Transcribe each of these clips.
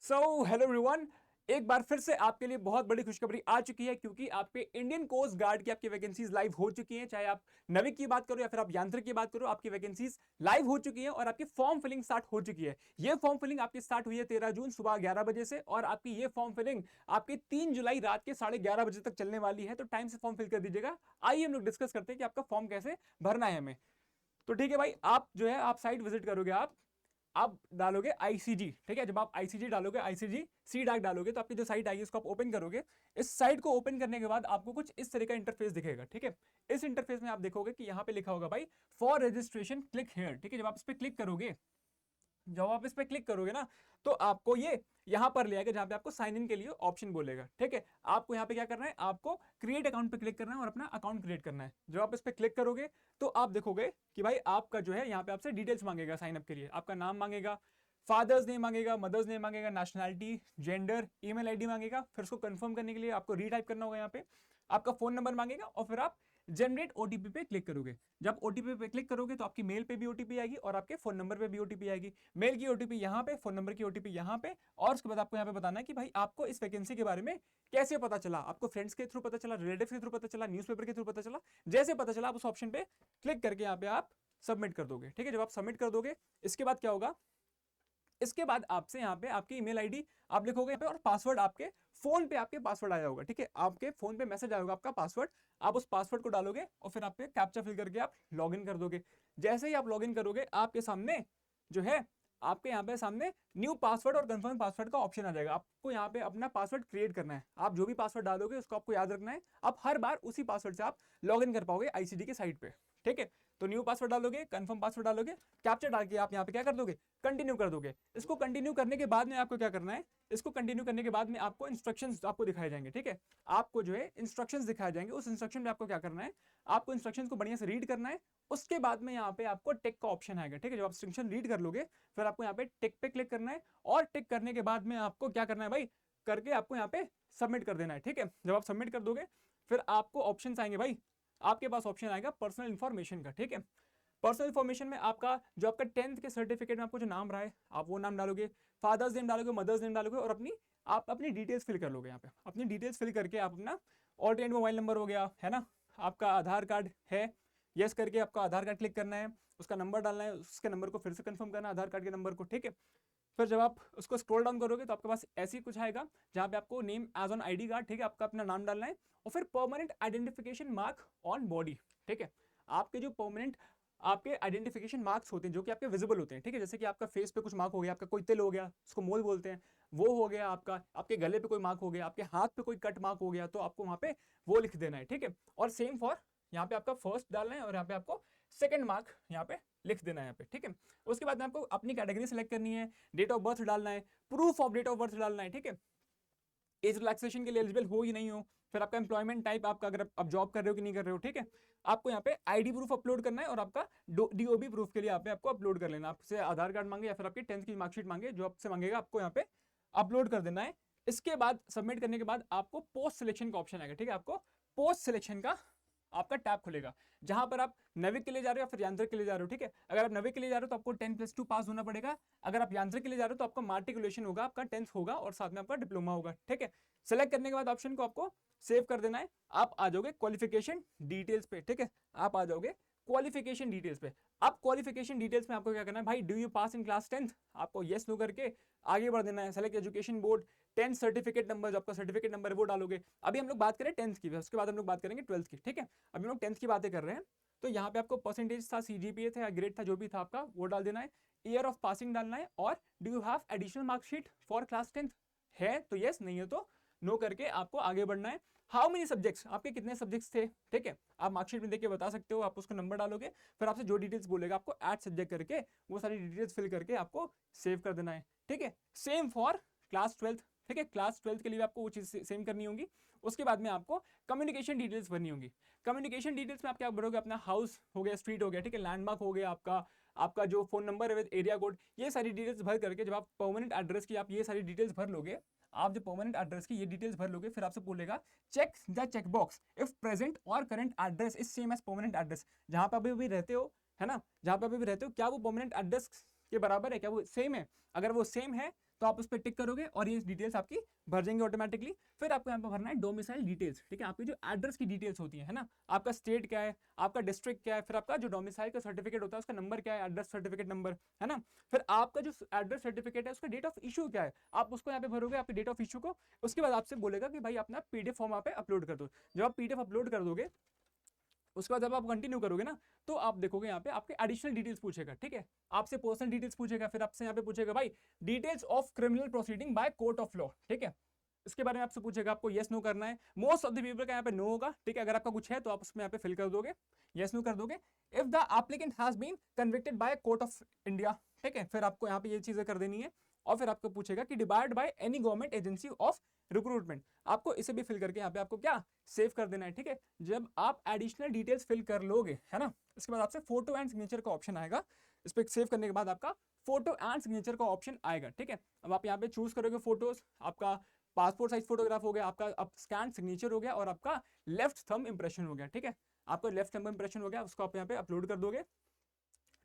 So hello everyone, एक बार फिर से आपके लिए बहुत बड़ी खुशखबरी आ चुकी है क्योंकि आपके इंडियन कोस्ट गार्ड की आपकी वैकेंसीज लाइव हो चुकी हैं। चाहे आप नविक की बात करो या फिर आप यांत्रिक की बात करो, आपकी वैकेंसीज लाइव हो चुकी हैं और आपकी फॉर्म फिलिंग स्टार्ट हो चुकी है। ये फॉर्म फिलिंग आपकी स्टार्ट हुई है 13 जून सुबह 11 बजे से और आपकी ये फॉर्म फिलिंग आपकी 3 जुलाई रात के 11:30 बजे तक चलने वाली है। तो टाइम से फॉर्म फिल कर दीजिएगा। आइए हम लोग डिस्कस करते हैं कि आपका फॉर्म कैसे भरना है हमें। तो ठीक है भाई, आप जो है आप साइट विजिट करोगे, आप डालोगे आईसीजी। ठीक है, जब आप आईसीजी डालोगे, आईसीजी सी डाक डालोगे तो आपकी जो साइट आएगी उसको आप ओपन करोगे। इस साइट को ओपन करने के बाद आपको कुछ इस तरह का इंटरफेस दिखेगा। ठीक है, इस इंटरफेस में आप देखोगे कि यहां पे लिखा होगा भाई फॉर रजिस्ट्रेशन क्लिक हेयर। ठीक है, जब आप इस पर क्लिक करोगे, जब आप इस पे क्लिक करोगे ना, तो आपको ये यहां पर ले आएगा जहां पे आपको साइन इन के लिए ऑप्शन बोलेगा। ठीक है, आपको यहां पे क्या करना है, आपको क्रिएट अकाउंट पे क्लिक करना है और अपना अकाउंट क्रिएट करना है। जब आप इस पे क्लिक करोगे तो आप देखोगे कि भाई आपका जो है यहां पे आपसे डिटेल्स मांगेगा साइन अप के लिए। आपका नाम मांगेगा, फादर्स नेम मांगेगा, मदर्स नेम मांगेगा, नेशनैलिटी, जेंडर, ईमेल आईडी मांगेगा। फिर उसको कंफर्म करने के लिए आपको रीटाइप करना होगा। यहाँ पे आपका फोन नंबर मांगेगा और फिर आप जनरेट ओटीपी पे क्लिक करोगे। जब ओटीपी पे क्लिक करोगे तो आपकी मेल पे भी ओटीपी आएगी और आपके फोन नंबर पे भी ओटीपी आएगी। मेल की ओटीपी यहाँ पे, फोन नंबर की ओटीपी यहाँ पे। और उसके बाद आपको यहाँ पे बताना है कि भाई आपको इस वैकेंसी के बारे में कैसे पता चला। आपको फ्रेंड्स के थ्रू पता चला, रिलेटिव के थ्रू पता चला, न्यूज़पेपर के थ्रू पता चला, जैसे पता चला आप उस ऑप्शन पे क्लिक करके यहाँ पे आप सबमिट कर दोगे। ठीक है, जब आप सबमिट कर दोगे इसके बाद क्या होगा, इसके बाद आपसे यहाँ पे आपकी ईमेल आईडी आप लिखोगे यहाँ पे और पासवर्ड आपके फोन पे आपके पासवर्ड आया होगा। ठीक है, आपके फोन पे मैसेज आया होगा आपका पासवर्ड, आप उस पासवर्ड को डालोगे और फिर आप पे कैप्चा फिल करके आप लॉगिन कर दोगे। जैसे ही आप लॉगिन करोगे आपके सामने जो है, आपके यहाँ पे सामने न्यू पासवर्ड और कंफर्म पासवर्ड का ऑप्शन आ जाएगा। आपको यहाँ पे अपना पासवर्ड क्रिएट करना है। आप जो भी पासवर्ड डालोगे उसको आपको याद रखना है। आप हर बार उसी पासवर्ड से आप लॉगिन कर पाओगे आईसीडी के साइट पे। ठीक है, तो न्यू पासवर्ड डालोगे, कंफर्म पासवर्ड डालोगे, कैप्चा डाल के आप यहाँ पे क्या कर दोगे, कंटिन्यू कर दोगे। इसको कंटिन्यू करने के बाद में आपको क्या करना है, इसको कंटिन्यू करने के बाद में आपको इंस्ट्रक्शंस आपको दिखाए जाएंगे। ठीक है, आपको जो है इंस्ट्रक्शंस दिखाए जाएंगे। उस इंस्ट्रक्शन में आपको क्या करना है, आपको इंस्ट्रक्शंस को बढ़िया से रीड करना है। उसके बाद में यहाँ पे आपको टिक का ऑप्शन आएगा। ठीक है, जब आप इंस्ट्रक्शन रीड कर लोगे फिर आपको यहाँ पे टिक पे क्लिक करना है और टिक करने के बाद में आपको क्या करना है भाई, करके आपको यहाँ पे सबमिट कर देना है। ठीक है, जब आप सबमिट कर दोगे फिर आपको ऑप्शन आएंगे भाई, आपके पास ऑप्शन आएगा पर्सनल इंफॉर्मेशन का। ठीक है, पर्सनल इंफॉर्मेशन में आपका जो आपका 10th के सर्टिफिकेट में आपको जो नाम रहा है आप वो नाम डालोगे, फादर्स नेम डालोगे, मदर्स नेम डालोगे और आप अपनी डिटेल्स फिल कर लोगे। यहाँ पे अपनी डिटेल्स फिल करके आप अपना ऑल्टरनेट मोबाइल नंबर हो गया है ना, आपका आधार कार्ड है, यस करके आपका आधार कार्ड क्लिक करना है, उसका नंबर डालना है, उसके नंबर को फिर से कंफर्म करना है, आधार कार्ड के नंबर को। ठीक है, फिर जब आप उसको स्क्रॉल डाउन करोगे तो आपके पास ऐसी कुछ आएगा जहां पे आपको name as on ID card, ठीक है, आपका अपना नाम डालना है और फिर permanent identification mark on body. ठीक है, आपके जो परमानेंट आपके आइडेंटिफिकेशन मार्क्स होते हैं जो कि आपके विजिबल होते हैं। ठीक है, जैसे कि आपका फेस पे कुछ मार्क हो गया, आपका कोई तिल हो गया, उसको मोल बोलते हैं, वो हो गया आपका, आपके गले पे कोई मार्क हो गया, आपके हाथ पे कोई कट मार्क हो गया, तो आपको वहां पे वो लिख देना है। ठीक है, और सेम फॉर यहाँ पे आपका फर्स्ट डालना है और यहाँ पे आपको सेकंड मार्क यहाँ पे लिख देना है यहाँ पे। ठीक है, उसके बाद में आपको अपनी कैटेगरी सेलेक्ट करनी है, डेट ऑफ बर्थ डालना है, proof of date of birth डालना है। ठीक है, एज रिलैक्सेशन के लिए एलिजिबल हो ही नहीं हो, फिर आपका एम्प्लॉयमेंट टाइप आपका, अगर आप जॉब कर रहे हो कि नहीं कर रहे हो। ठीक है, आपको यहाँ पे आईडी प्रूफ अपलोड करना है और आपका डीओबी प्रूफ के लिए यहाँ पे आपको अपलोड कर लेना। आपसे आधार कार्ड मांगे या फिर आपकी 10th की मार्कशीट मांगे, जो आपसे मांगेगा आपको यहाँ पे अपलोड कर देना है। इसके बाद सबमिट करने के बाद आपको पोस्ट सिलेक्शन का ऑप्शन आएगा। ठीक है, आपको पोस्ट सिलेक्शन का आपका टैब खुलेगा जहां पर आप नविक के लिए जा रहे हो या फिर यांत्रिक के लिए जा रहे हो। ठीक है, अगर आप नविक के लिए जा रहे हो तो आपको 10+2 पास होना पड़ेगा। अगर आप यांत्रिक के लिए जा रहे हो तो आपका मार्टिकुलेशन होगा, आपका 10th होगा और साथ में आपका डिप्लोमा होगा। ठीक है, सेलेक्ट करने के बाद ऑप्शन को आपको सेव कर देना है। आप आ जाओगे क्वालिफिकेशन डिटेल्स पे। ठीक है, आप आ जाओगे क्वालिफिकेशन डिटेल्स पे। अब क्वालिफिकेशन डिटेल्स में आपको क्या करना है भाई, do you pass in class 10th, आपको यस नो करके आगे बढ़ देना है। Select education board, 10th certificate number, जो आपका सर्टिफिकेट नंबर है वो डालोगे। अभी हम लोग बात करें 10th की, उसके बाद हम लोग बात करेंगे 12th की। ठीक है, अभी हम लोग 10th की बातें कर रहे हैं। तो यहाँ पे आपको परसेंटेज था, सीजीपीए था या ग्रेड था, जो भी था आपका वो डाल देना है, ईयर ऑफ पासिंग डालना है और do you have additional marksheet for class 10th, है तो यस, नहीं है तो नो करके आपको आगे बढ़ना है। हाउ मेनी सब्जेक्ट्स, आपके कितने सब्जेक्ट्स थे, ठीक है, आप मार्कशीट में देख के बता सकते हो। आप उसका नंबर डालोगे, फिर आपसे जो डिटेल्स बोलेगा आपको ऐड सब्जेक्ट करके वो सारी डिटेल्स फिल करके आपको सेव कर देना है। ठीक है, सेम फॉर क्लास 12th। ठीक है, क्लास 12th के लिए आपको वो चीज सेम करनी होगी। उसके बाद में आपको कम्युनिकेशन डिटेल्स भरनी होगी। कम्युनिकेशन डिटेल्स में आप क्या भरोगे, अपना हाउस हो गया, स्ट्रीट हो गया, ठीक है, लैंडमार्क हो गया, आपका आपका जो फोन नंबर है विद एरिया कोड, ये सारी डिटेल्स भर करके जब आप परमानेंट एड्रेस की आप ये सारी डिटेल्स भर लोगे, आप जो परमानेंट एड्रेस की ये डिटेल्स भर लोगे, फिर आपसे बोलेगा check the check box if present और current address is same as permanent address. जहां पर अभी भी रहते हो, है ना, जहां पर अभी भी रहते हो, क्या वो परमानेंट एड्रेस के बराबर है, क्या वो सेम है। अगर वो सेम है तो आप उस पर टिक करोगे और ये डिटेल्स आपकी भर जाएंगे ऑटोमेटिकली। फिर आपको यहाँ पे भरना है डोमिसाइल डिटेल्स, ठीक है, आपकी जो एड्रेस की डिटेल्स होती है ना, आपका स्टेट क्या है, आपका डिस्ट्रिक्ट क्या है, फिर आपका जो डोमिसाइल का सर्टिफिकेट होता है उसका नंबर क्या है, एड्रेस सर्टिफिकेट नंबर, है ना, फिर आपका जो एड्रेस सर्टिफिकेट है उसका डेट ऑफ इशू क्या है, आप उसको यहाँ पे भरोगे, आपके डेट ऑफ इशू को। उसके बाद आपसे बोलेगा कि भाई अपना पीडीएफ फॉर्म यहाँ पे अपलोड कर दो। जब आप पीडीएफ अपलोड कर दोगे उसके बाद जब आप कंटिन्यू करोगे ना, तो आप देखोगे यहाँ पे आपके एडिशनल डिटेल्स पूछेगा, ठीक है, आपसे पर्सनल डिटेल्स पूछेगा, फिर आपसे यहाँ पे पूछेगा भाई details of criminal proceeding bye court of law, ठीक है, इसके बारे में आपसे पूछेगा, आपको यस नो करना है। मोस्ट ऑफ द पीपल का यहाँ पे नो होगा, ठीक है, अगर आपका कुछ है तो आप उसमें यहाँ पे फिल कर दोगे, यस नो कर दोगे। If the applicant has been convicted by court of India, ठीक है, फिर आपको यहाँ पे ये चीजें कर देनी है। और फिर आपको पूछेगा कि debarred by any government agency of recruitment, आपको इसे भी फिल करके यहाँ पे आपको क्या सेव कर देना है, ठीक है। जब आप एडिशनल डिटेल्स फिल कर लोगे, है ना, इसके बाद आपसे फोटो एंड सिग्नेचर का ऑप्शन आएगा, इस पर सेव करने के बाद आपका फोटो एंड सिग्नेचर का ऑप्शन आएगा, ठीक है। अब आप यहाँ पे चूज करोगे फोटोज, आपका पासपोर्ट साइज फोटोग्राफ हो गया, आपका अब स्कैन सिग्नेचर हो गया, और आपका लेफ्ट थंब इंप्रेशन हो गया, ठीक है, आपका लेफ्ट थंब इंप्रेशन हो गया, उसको आप यहाँ पे अपलोड कर दोगे,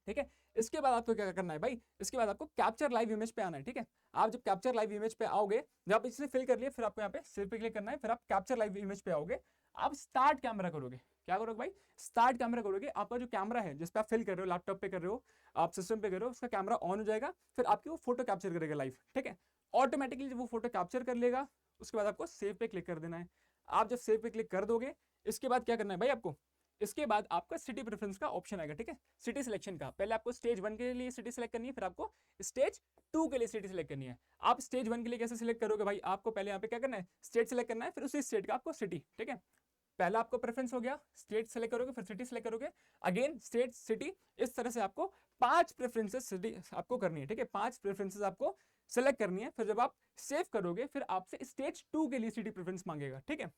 ठीक है। इसके बाद आपको क्या करना है भाई, इसके बाद आपको कैप्चर लाइव इमेज पे आना है, ठीक है। आप जब कैप्चर लाइव इमेज पे आओगे, जब आप इसने फिल कर लिए, फिर आपको यहाँ पे सेव पे क्लिक करना है, फिर आप कैप्चर लाइव इमेज पे आओगे, आप स्टार्ट कैमरा करोगे, क्या करोगे भाई, स्टार्ट कैमरा करोगे। आपका जो कैमरा है जिस पे आप फिल कर रहे हो, लैपटॉप पे कर रहे हो, आप सिस्टम पे कर रहे हो, उसका कैमरा ऑन हो जाएगा, फिर आपकी वो फोटो कैप्चर करेगा लाइव, ठीक है, ऑटोमेटिकली जब वो फोटो कैप्चर कर लेगा, उसके बाद आपको सेव पे क्लिक कर देना है। आप जब सेव पे क्लिक कर दोगे, इसके बाद क्या करना है भाई आपको, इसके बाद आपका सिटी प्रेफरेंस का ऑप्शन आएगा, ठीक है, सिटी सिलेक्शन का। पहले आपको स्टेज 1 के लिए सिटी सिलेक्ट करनी है, फिर आपको स्टेज 2 के लिए सिटी सिलेक्ट करनी है। आप स्टेज 1 के लिए कैसे सिलेक्ट करोगे भाई, आपको पहले यहाँ पे क्या करना है, स्टेट सिलेक्ट करना है, फिर उसी स्टेट का आपको सिटी, ठीक है। पहला आपको प्रेफरेंस हो गया, स्टेट सेलेक्ट करोगे, फिर सिटी सेलेक्ट करोगे, अगेन स्टेट सिटी, इस तरह से आपको 5 प्रेफरेंसेस सिटी आपको करनी है, ठीक है, 5 प्रेफरेंसेस आपको सेलेक्ट करनी है। फिर जब आप सेव करोगे, फिर आपसे स्टेज 2 के लिए सिटी प्रेफरेंस मांगेगा, ठीक है,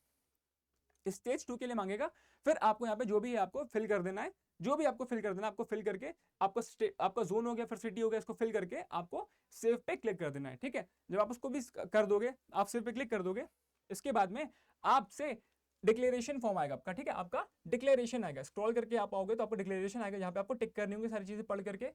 स्टेज 2 के लिए मांगेगा। फिर आपको यहाँ पे जो भी है आपको फिल कर देना है, जो भी आपको फिल कर देना है, आपको फिल करके आपको आपका जोन हो गया, फिर सिटी हो गया, इसको फिल करके आपको सेव पे क्लिक कर देना है, ठीक है। जब आप उसको भी कर दोगे, आप सेव पे क्लिक कर दोगे, इसके बाद में आपसे डिक्लेरेशन फॉर्म आएगा आपका, ठीक है, आपका डिक्लेरेशन आएगा, स्क्रॉल करके आप आओगे तो आपको डिक्लेरेशन आएगा, यहाँ पे आपको टिक करनी होंगी सारी चीजें पढ़ करके,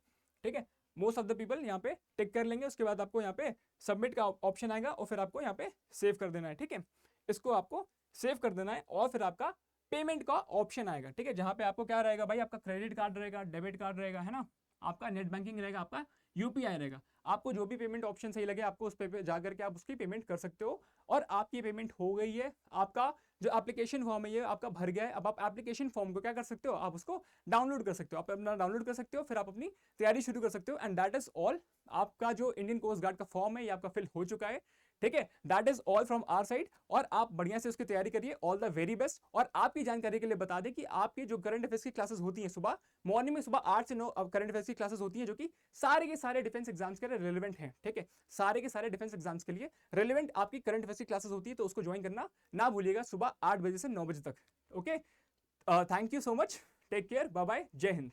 ठीक है। मोस्ट ऑफ द पीपल यहाँ पे टिक कर लेंगे, उसके बाद आपको यहाँ पे सबमिट का ऑप्शन आएगा, और फिर आपको यहाँ पे सेव कर देना है, ठीक है, इसको आपको सेव कर देना है। और फिर आपका पेमेंट का ऑप्शन आएगा, ठीक है, जहां पे आपको क्या रहेगा भाई, आपका क्रेडिट कार्ड रहेगा, डेबिट कार्ड रहेगा, है ना, आपका नेट बैंकिंग रहेगा, आपका यूपीआई रहेगा। आपको जो भी पेमेंट ऑप्शन सही लगे, आपको उस पे जाकर के आप उसकी पेमेंट कर सकते हो। और आपकी पेमेंट हो गई है, आपका जो एप्लीकेशन फॉर्म है ये आपका भर गया है। अब आप एप्लीकेशन फॉर्म को क्या कर सकते हो, आप उसको डाउनलोड कर सकते हो, आप अपना डाउनलोड कर सकते हो, फिर आप अपनी तैयारी शुरू कर सकते हो। एंड दैट इज ऑल, आपका जो इंडियन कोस्ट गार्ड का फॉर्म है ये आपका फिल हो चुका है, ठीक है। That is all from our side, और आप बढ़िया से उसकी तैयारी करिए, ऑल द वेरी बेस्ट। और आपकी जानकारी के लिए बता दें कि आपकी जो करंट अफेयर्स की क्लासेस होती हैं सुबह मॉर्निंग में, सुबह 8 से 9 करंट अफेयर्स की क्लासेस होती हैं, जो कि सारे के सारे डिफेंस एग्जाम्स के लिए रेलिवेंट हैं, ठीक है, सारे के सारे डिफेंस एग्जाम्स के लिए रेलिवेंट आपकी करंट अफेयर्स की क्लासेस होती है, तो उसको ज्वाइन करना ना भूलिएगा, सुबह 8 बजे से 9 बजे तक, okay. Thank you so much, take care, bye bye, Jai Hind.